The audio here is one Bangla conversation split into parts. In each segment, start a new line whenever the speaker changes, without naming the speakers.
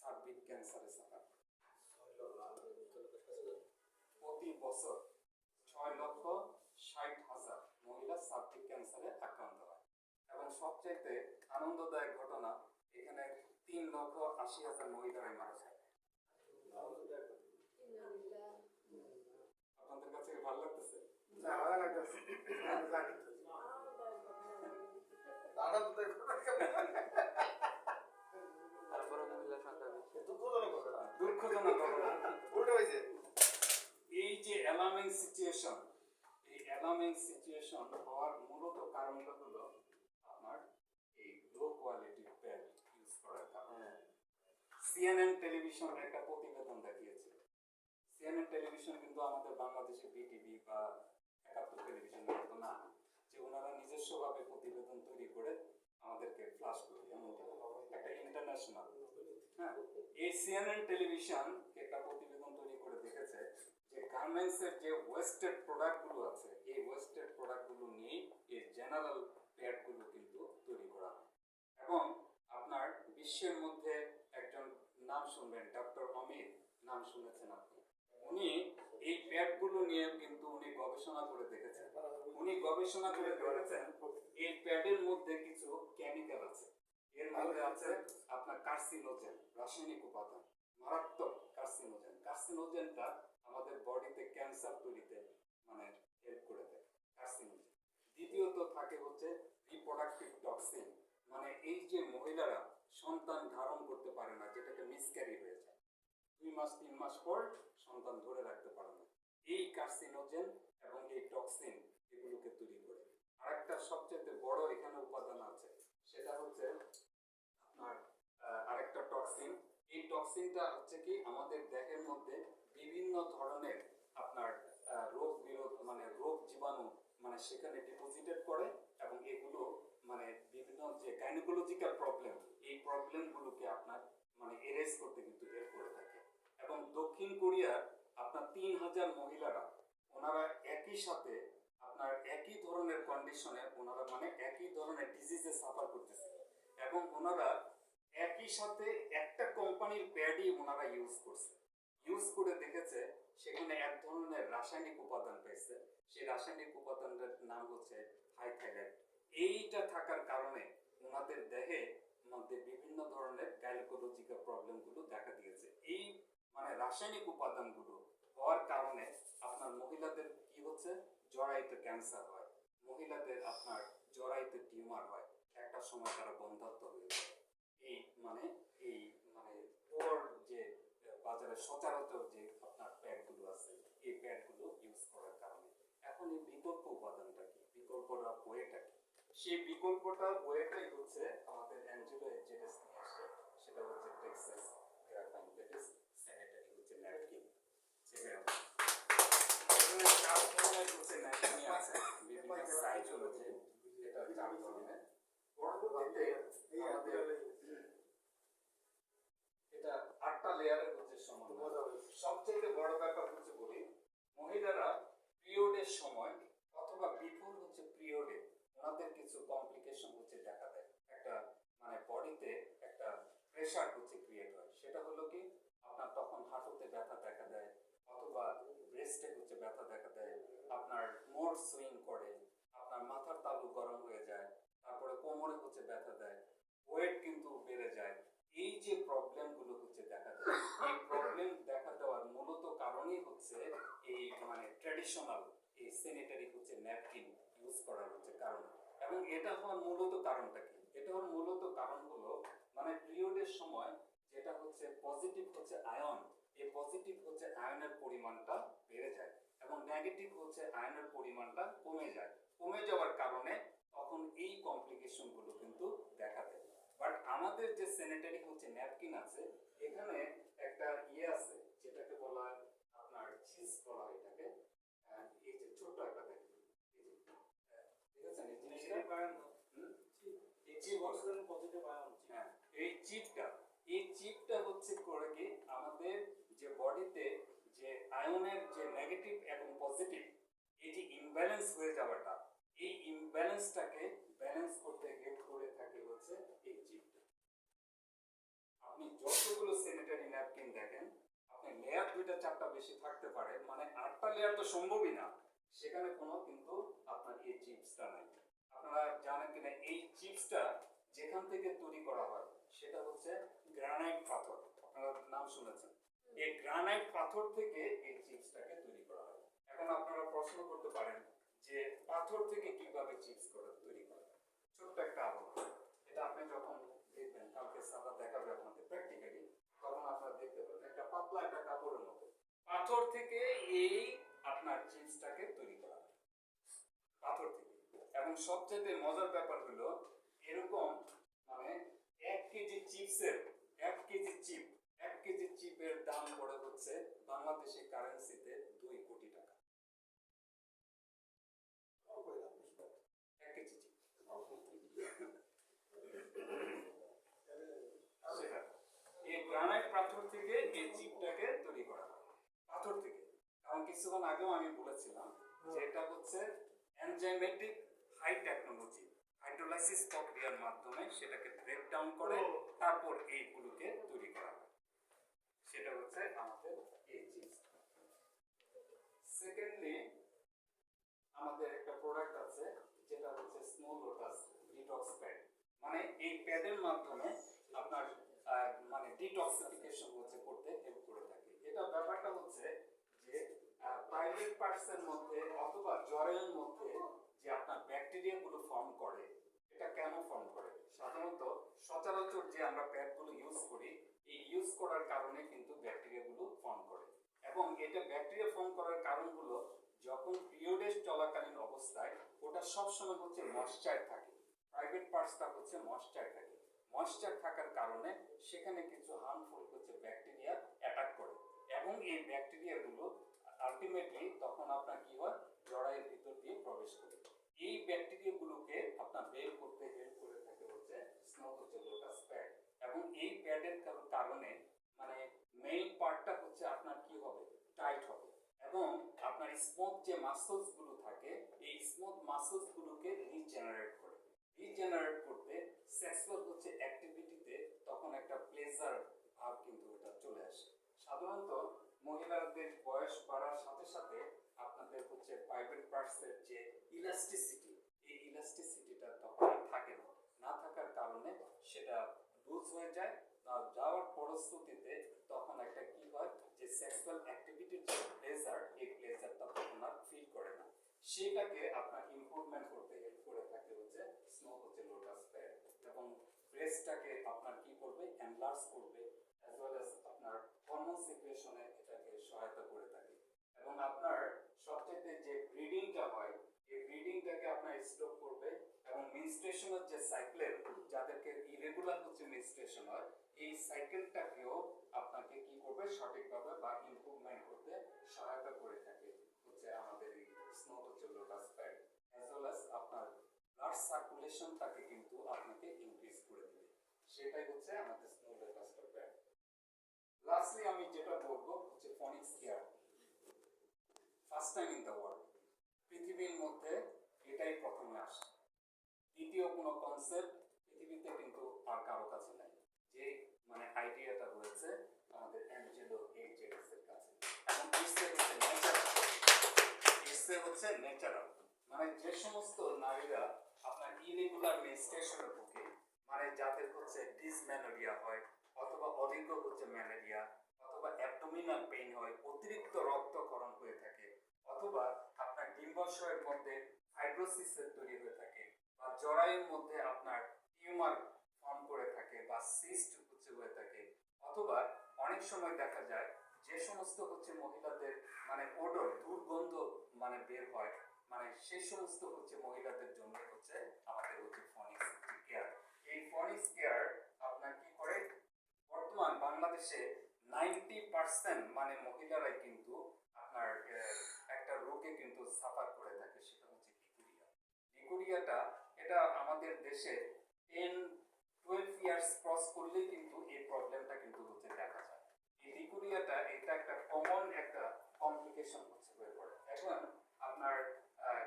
সার্ভিক ক্যান্সারে সাফার করে। প্রতি বছর 6,60,000 মহিলা সার্ভিক ক্যান্সারে আক্রান্ত হয় এবং সবচাইতে আনন্দদায়ক ঘটনা এখানে 3,80,000 মহিলারাই মারা যায়। আপনাদের কাছে ভালো লাগতেছে? এই যে অ্যালার্মিং সিচুয়েশন, এই অ্যালার্মিং সিচুয়েশন হওয়ার মূলত কারণটা হলো আপনার এই লো কোয়ালিটি প্যাড ইউজ করার কারণে। সিএনএন টেলিভিশন একটা প্রতিবেদন দেখিয়েছে। সিএনএন টেলিভিশন কিন্তু আমাদের বাংলাদেশে বিটিভি বা 71 টেলিভিশনের মতো না, যে ওনারা নিজস্বভাবে প্রতিবেদন তৈরি করে আমাদেরকে ফ্লাশ করে, এমনটা একটা ইন্টারন্যাশনাল। হ্যাঁ, এই সিএনএন টেলিভিশন একটা প্রতিবেদন তৈরি করে দেখেছে যে গার্মেন্টসের যে ওয়েস্টেড প্রোডাক্টগুলো আছে, এই ওয়েস্টেড প্রোডাক্টগুলো নিয়ে এই জেনারেল প্যাডগুলো কিন্তু তৈরি করা হয়। এবং আপনার বিশ্বের মধ্যে একজন নাম শুনবেন, ডক্টর অমিত, নাম শুনেছেন আপনি। উনি এই প্যাডগুলো নিয়ে কিন্তু উনি গবেষণা করে দেখেছেন। উনি গবেষণা করে দেখেছেন এই প্যাডের মধ্যে কিছু কেমিক্যাল আছে। এর মধ্যে আছে আপনার কার্সিনোজেন, রাসায়নিক উপাদান, মারাত্মক কার্সিনোজেন। কার্সিনোজেনটা আমাদের বডিতে ক্যান্সার তৈরিতে মানে হেল্প করে দেয়, কার্সিনোজেন। দ্বিতীয়ত থাকে হচ্ছে রিপ্রোডাক্টিভ টক্সিন, মানে এই যে মহিলারা সন্তান ধারণ করতে পারে না, যেটাকে মিসক্যারি হয়ে যায়, 2 মাস 3 মাস পর সন্তান ধরে রাখতে পারে না, এই কার্সিনোজেন এবং এই টক্সিন এগুলোকে তৈরি করে। আরেকটা সবচেয়ে বড় এখানে উপাদান আছে, সেটা হচ্ছে আপনার আরেকটা টক্সিন। এই টক্সিনটা হচ্ছে কি আমাদের দেহের মধ্যে বিভিন্ন ধরনের আপনার রোগ বিরোধ মানে রোগ জীবাণু মানে সেখানে ডিপোজিটেড করে এবং এগুলো মানে বিভিন্ন যে গাইনোকোলজিক্যাল প্রবলেম, এই প্রবলেমগুলোকে আপনার মানে এরেজ করতে কিন্তু হেল্প করে থাকে। এবং দক্ষিণ কোরিয়ার আপনার 3,000 মহিলারা ওনারা একই সাথে আপনার একই ধরনের কন্ডিশনে ওনারা মানে একই ধরনের ডিজিজে সাফার করতেছে এবং ওনারা একই সাথে একটা কোম্পানির প্যাডই ওনারা ইউজ করছে। ইউজ করে দেখেছে সেখানে এক ধরনের রাসায়নিক উপাদান পেয়েছে, সেই রাসায়নিক উপাদানের নাম হচ্ছে হাইথাইলেট। এইটা থাকার কারণে ওনাদের দেহে মধ্যে বিভিন্ন ধরনের গাইনোকোলজিক্যাল প্রবলেমগুলো দেখা দিয়েছে। এই মানে রাসায়নিক উপাদানগুলো হওয়ার কারণে আপনার মহিলাদের কি হচ্ছে, জরায়ুতে ক্যান্সার হয়, মহিলাদের আপনার জরায়ুতে টিউমার হয়, একটা সময় তারা বন্ধ্যাত্ব হয়ে যায়। এই মানে ওর যে বাজারে সচরাচর যে আপনার প্যাডগুলো আছে, এই প্যাডগুলো ইউজ করার কারণে। এখন এই বিকল্প উপাদানটা কি, বিকল্পটা বইটা কি? সেই বিকল্পটা বইটাই হচ্ছে আমাদের অ্যাঞ্জেলো এজেন্স নিয়ে আসে, সেটা হচ্ছে Texas graphene, that is sanitary, হচ্ছে ন্যাপকিন। এখানে 4 ধরনের হচ্ছে ন্যাপকিন আছে, বিভিন্ন সাইজ হচ্ছে, এটা 4 ধরনের। পরবর্তীতে আমাদের এটা 8টা লেয়ারের হচ্ছে সমান। সবচেয়ে বড় ব্যাপার হচ্ছে বলি, মহিলারা পিরিয়ডের সময় অথবা বিফোর হচ্ছে পিরিয়ডে ওনাদের কিছু কমপ্লিকেশন হচ্ছে দেখা দেয়। একটা মানে বডিতে একটা প্রেশার হচ্ছে ক্রিয়েট হয়, সেটা হলো কি আপনার তখন হাঁটুতে ব্যথা দেখা দেয় অথবা ব্রেস্টে হচ্ছে ব্যথা দেখা দেয়, আপনার মোড সুইং করে, আপনার মাথার তালু গরম হয়ে যায়, তারপরে কোমরে হচ্ছে ব্যথা দেয়, ওয়েট কিন্তু বেড়ে যায়। এই যে প্রবলেমগুলো হচ্ছে দেখা যায়, এই প্রবলেম দেখা দেওয়ার মূলত কারণই হচ্ছে এই মানে ট্র্যাডিশনাল এই স্যানিটারি হচ্ছে ন্যাপকিন ইউজ করার হচ্ছে কারণ। এবং এটা হওয়ার মূলত কারণটা কি? এটা হওয়ার মূলত কারণ হলো মানে পিরিয়ডের সময় যেটা হচ্ছে পজিটিভ হচ্ছে আয়ন, এই পজিটিভ হচ্ছে আয়নের পরিমাণটা বেড়ে যায় এবং নেগেটিভ হচ্ছে আয়নের পরিমাণটা কমে যায়। কমে যাওয়ার কারণে তখন এই কমপ্লিকেশনগুলো কিন্তু দেখা দেয়। বাট আমাদের যে স্যানিটারি হচ্ছে ন্যাপকিন আছে, এখানে একটা আছে যেটাকে বলা হয় আপনার চিজ বলা হয় এটাকে। এই যে ছোট একটা দেখুন, এই যে দেখেছেন এই জিনিসটা, এই চিপ পজিটিভ আয়ন, হ্যাঁ এই চিপটা হচ্ছে করে কি আমাদের যে বডিতে যে আয়নের যে নেগেটিভ এবং পজিটিভ এই যে ইমব্যালেন্স হয়ে যাওয়াটা, এই ইমব্যালেন্সটাকে ব্যালেন্স করতে হেল্প করে থাকে হচ্ছে এই চিপটা। আপনি যতগুলো 19 দেখেন, আপনি লেয়ার 2টা 4টা বেশি থাকতে পারে, মানে 8টা লেয়ার তো সম্ভবই না। সেখানে কোনো কিন্তু আপনার এই চিপসটা নাই। আপনারা জানেন কিনা এই চিপসটা যেখান থেকে তৈরি করা হয় সেটা হচ্ছে গ্রানাইট পাথর। আপনারা নাম শুনেছেন। এই গ্রানাইট পাথর থেকে এই চিপসটাকে তৈরি করা হয়। এখন আপনারা প্রশ্ন করতে পারেন যে পাথর থেকে কিভাবে চিপস তৈরি করা হয়। ছোট্ট একটা আবহাওয়া, এটা আপনি যখন দেখবেন, কালকে সাদা দেখাবে আপনাদের প্র্যাকটিক্যালি, তখন আপনারা দেখতে পাবেন একটা পাতলা একটা কাপড়ের মতো পাথর থেকে এই আপনার চিপসটাকে তৈরি করা হয় পাথর থেকে। এবং সবচেয়ে মজার ব্যাপার হলো এরকম মানে 1 কেজি চিপসের 1 কেজি চিপের দাম পড়ে হচ্ছে বাংলাদেশি কারেন্সিতে 2 কোটি টাকা। 1 কেজি চিপ সেটা এই গ্রানাইট পাথর থেকে এই চিপটাকে তৈরি করা হয় পাথর থেকে। কারণ কিছুক্ষণ আগেও আমি বলেছিলাম যে এটা হচ্ছে এনজাইমেটিক হাই টেকনোলজি হাইড্রোলাইসিস প্রক্রিয়ার মাধ্যমে সেটাকে ব্রেক ডাউন করে তারপর এইগুলোকে তৈরি করা হয়। সেটা হচ্ছে আমাদের এই চিপস। সেকেন্ডলি আমাদের একটা প্রোডাক্ট আছে যেটা হচ্ছে স্নো লোটাস ডিটক্স প্যাড। মানে এই প্যাডের মাধ্যমে আপনার মানে ডিটক্সিফিকেশন হচ্ছে করতে হেল্প করে থাকে। এটা ব্যাপারটা হচ্ছে যে প্রাইভেট পার্টসের মধ্যে অথবা জ্বরের মধ্যে যে আপনার ব্যাকটেরিয়াগুলো ফর্ম করে, এটা কেন ফর্ম করে? সাধারণত সচরাচর যে আমরা প্যাডগুলো ইউজ করি, এই ইউজ করার কারণে কিন্তু ব্যাকটেরিয়াগুলো ফর্ম করে। এবং এটা ব্যাকটেরিয়া ফর্ম করার কারণগুলো যখন পিরিয়ডের চলাকালীন অবস্থায় ওটা সবসময় হচ্ছে ময়েশ্চার থাকে। প্রাইভেট পার্টসটা হচ্ছে ময়েশ্চার থাকে। ময়েশ্চার থাকার কারণে সেখানে কিছু হার্মফুল হচ্ছে ব্যাকটেরিয়া অ্যাটাক করে এবং এই ব্যাকটেরিয়াগুলো আলটিমেটলি তখন আপনার কি হয়, জরায়ুর ভিতর দিয়ে প্রবেশ করে। এই ব্যাকটেরিয়াগুলোকে আপনার বের করতে হেল্প করে থাকে হচ্ছে স্নো হচ্ছে লোটাস প্যাড। এবং এই প্যাডের কারণে মানে মেইন পার্টটা হচ্ছে আপনার কি হবে, টাইট হবে এবং আপনার স্মুথ যে মাসলস গুলো থাকে এই স্মুথ মাসলস গুলোকে রিজেনারেট করে। রিজেনারেট করতে সেক্সুয়াল হচ্ছে অ্যাক্টিভিটিতে তখন একটা প্লেজার ভাব কিন্তু এটা চলে আসে। সাধারণত মহিলাদের বয়স বাড়ার সাথে সাথে আপনাদের হচ্ছে প্রাইভেট পার্টসের যে ইলাস্টিসিটি, এই ইলাস্টিসিটিটা তখন থাকে না। না থাকার কারণে সেটা লুজ হয়ে যায়। যাওয়ার পরিস্থিতিতে তখন একটা কি হয় যে সেক্সুয়াল অ্যাক্টিভিটির যে প্লেজার, এই প্লেজারটা তখন আর ফিল করে না। সেটাকে আপনার ইমপ্রুভমেন্ট করতে হেল্প করে থাকে হচ্ছে স্নো হচ্ছে লোটাস প্যাড। এবং ব্রেস্টটাকে আপনার কি করবে, এনলার্জ করবে, অ্যাজ ওয়েল অ্যাজ আপনার হরমোন সিক্রেশনে এটাকে সহায়তা করে থাকে। এবং আপনার সবচেয়ে যে ব্রিডিংটা হয় এই ব্রিডিংটাকে আপনার স্টপ করবে। এবং মেনস্ট্রুয়েশনের যে সাইকেল, যাদেরকে ইরেগুলার হচ্ছে মেনস্ট্রুয়েশন হয়, এই সাইকেলটাকেও আপনাকে কি করবে, সঠিকভাবে বা ইমপ্রুভমেন্ট করতে সহায়তা করে থাকে হচ্ছে আমাদের এই স্নো হচ্ছে lotus pad. As well as আপনার ব্লাড সার্কুলেশনটাকে কিন্তু আপনাকে ইনক্রিজ করে দেবে। সেটাই হচ্ছে আমাদের স্নো লোটাস প্যাড। লাস্টলি আমি যেটা বলবো হচ্ছে ফনিক্স care. First time in the world, পৃথিবীর মধ্যে এটাই প্রথমে আসে। দ্বিতীয় কোনো কনসেপ্ট পৃথিবীতে কিন্তু আর কারো কাছে নাই। যে মানে আইডিয়াটা রয়েছে আমাদের অ্যাঞ্জেলো এইচএস এর কাছে। এবং এসে হচ্ছে ন্যাচারাল। মানে যে সমস্ত নারীরা আপনার ইরেগুলার মেনস্ট্রুয়েশনে ভোগে, মানে যাদের হচ্ছে ডিসমেনোরিয়া হয় অথবা অধিক হচ্ছে ম্যালেরিয়া অথবা অ্যাবডোমিনাল পেইন হয়, অতিরিক্ত রক্তক্ষরণ হয়ে থাকে, অথবা আপনার ডিম্বাশয়ের মধ্যে ফাইব্রোসিসের তৈরি হয়ে থাকে, বা জরায়ুর মধ্যে আপনার টিউমার ফর্ম করে থাকে বা সিস্ট হচ্ছে হয়ে থাকে, অথবা অনেক সময় দেখা যায় যে সমস্ত হচ্ছে মহিলাদের মানে ওডর দুর্গন্ধ মানে বের হয়, মানে সেই সমস্ত হচ্ছে মহিলাদের জন্য হচ্ছে আমাদের হচ্ছে ফনিক্স কেয়ার। এই ফনিক্স কেয়ার আপনার কি করে, বর্তমান বাংলাদেশে 90% মানে মহিলারাই কিন্তু আপনার একটা রোগে কিন্তু সাফার করে থাকে, সেটা হচ্ছে লিকুরিয়া। লিকুরিয়াটা এটা আমাদের দেশে 10-12 ইয়ার্স ক্রস করলেই কিন্তু এই প্রবলেমটা কিন্তু হচ্ছে দেখা যায়। এই লিকুরিয়াটা এটা একটা কমন একটা কমপ্লিকেশন হচ্ছে হয়ে পড়ে। এখন আপনার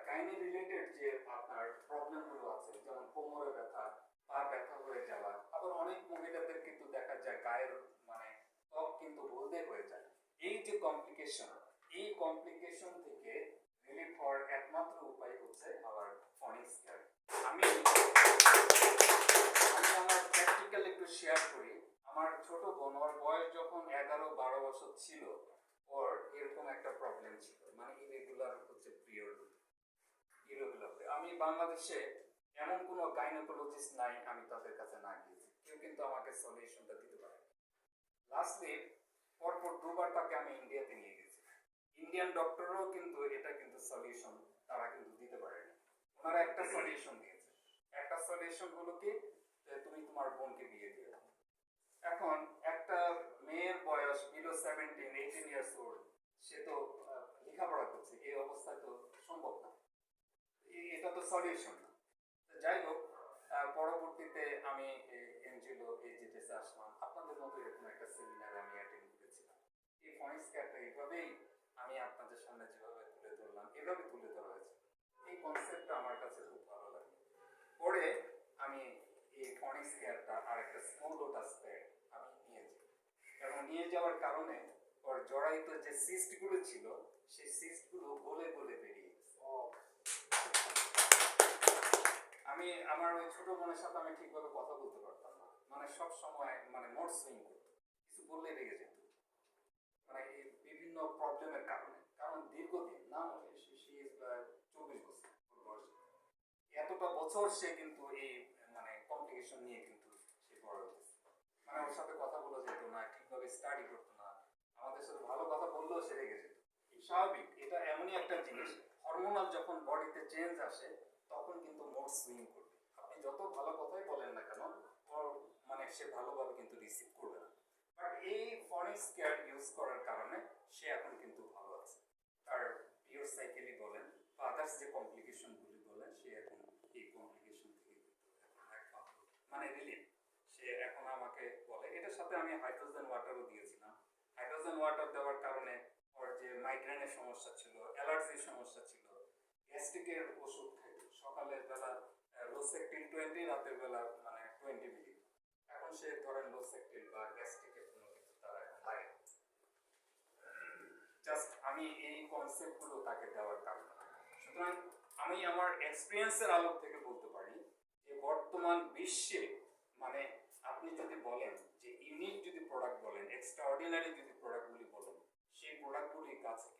গাইনি রিলেটেড যে আপনার প্রবলেমগুলো আছে, যেমন কোমরে ব্যথা, পা ব্যথা হয়ে যাওয়া, আবার অনেক মহিলাদের কিন্তু দেখা যায় গায়ের মানে ত্বক কিন্তু এই যে কমপ্লিকেশন, এই কমপ্লিকেশন থেকে রিলিফ হওয়ার একমাত্র উপায় হচ্ছে আমার ফনিক্স কেয়ার। আমি আমি আমার প্র্যাকটিক্যাল একটু শেয়ার করি। আমার ছোট বোন, ওর বয়স যখন 11-12 বছর ছিল, ওর এরকম একটা প্রবলেম ছিল, মানে ইরেগুলার হচ্ছে পিরিয়ড, ইরেগুলার। আমি বাংলাদেশে এমন কোনো গাইনোকোলজিস্ট নাই আমি তাদের কাছে না গিয়েছি, কেউ কিন্তু আমাকে সলিউশনটা দিতে পারে। লাস্টলি পরপর দুবার তাকে আমি ইন্ডিয়াতে নিয়ে গেছি, ইন্ডিয়ান ডক্টরও কিন্তু এটা কিন্তু সলিউশন তারা কিন্তু দিতে পারেনি। ওনারা একটা সলিউশন দিয়েছে, একটা সলিউশন হলো কি, যে তুমি তোমার বোনকে বিয়ে দিও। এখন একটা মেয়ের বয়স বিলো 17-18 ইয়ার্স ওল্ড, সে তো লেখাপড়া করছে, এই অবস্থায় তো সম্ভব না, এটা তো সলিউশন না। যাই হোক, পরবর্তীতে আমি এনজিও এজিটেসে আসলাম, আপনাদের মতো এরকম একটা সেমিনারে আমি অ্যাটেন্ড করেছিলাম। এই ফনিক্স কেয়ারটা এইভাবেই আমি আপনাদের সামনে যেভাবে তুলে ধরলাম, এভাবে তুলে ধরা হয়েছে। এই কনসেপ্টটা আমার কাছে খুব ভালো লাগে। পরে আমি এই ফনিক্স কেয়ারটা আর একটা স্মল লোটাস প্যাড আমি নিয়েছি, এবং নিয়ে যাওয়ার কারণে ওর জরায়ুতে যে সিস্টগুলো ছিল, সেই সিস্টগুলো গলে গলে বেরিয়ে গেছে। আমি আমার ওই ছোট বোনের সাথে আমি ঠিকভাবে কথা বলতে পারতাম না, মানে সব সময় মানে মোড সুইং করতো, কিছু বললে রেগে যেত, মানে এই বিভিন্ন প্রবলেমের কারণে। কারণ দীর্ঘদিন না, 24 বছর বয়স, এতটা বছর সে কিন্তু এই মানে কমপ্লিকেশন নিয়ে কিন্তু সে বড় হয়েছে। মানে ওর সাথে কথা বলা যেত না, ঠিকভাবে স্টাডি করতো না, আমাদের সাথে ভালো কথা বললেও সে রেগে যেত। স্বাভাবিক, এটা এমনই একটা জিনিস, হরমোনাল যখন বডিতে চেঞ্জ আসে তখন কিন্তু মোড সুইং করবে। আপনি যত ভালো কথাই বলেন না কেন, ওর মানে সে ভালোভাবে কিন্তু রিসিভ করবে না। বাট এই ফনিক্স কেয়ার ইউজ করার কারণে সে এখন কিন্তু ভালো আছে। তার পিওর সাইকেলই বলেন বা আদার্স যে কমপ্লিকেশনগুলি বলেন, সে এখন এই কমপ্লিকেশন থেকে একমাত্র মানে রিলিফ। সে এখন আমাকে বলে, এটার সাথে আমি হাইড্রোজেন ওয়াটারও দিয়েছিলাম। হাইড্রোজেন ওয়াটার দেওয়ার কারণে ওর যে মাইগ্রেনের সমস্যা ছিল, অ্যালার্জির সমস্যা ছিল, গ্যাস্ট্রিকের ওষুধ খাইত, সকালের বেলা লোসেকটিন 20, রাতের বেলা মানে 20 মিলি। এখন সে ধরেন লোসেকটিন বা গ্যাস্ট্রিকের কোনো কিছু তার এখন লাগে। জাস্ট আমি এই কনসেপ্টগুলো তাকে দেওয়ার কারণে। সুতরাং আমি আমার এক্সপিরিয়েন্সের আলোক থেকে বলতে পারি যে বর্তমান বিশ্বে মানে আপনি যদি বলেন যে ইউনিক যদি প্রোডাক্ট বলেন, এক্সট্রাঅর্ডিনারি যদি প্রোডাক্টগুলি বলেন, সেই প্রোডাক্টগুলির কাছে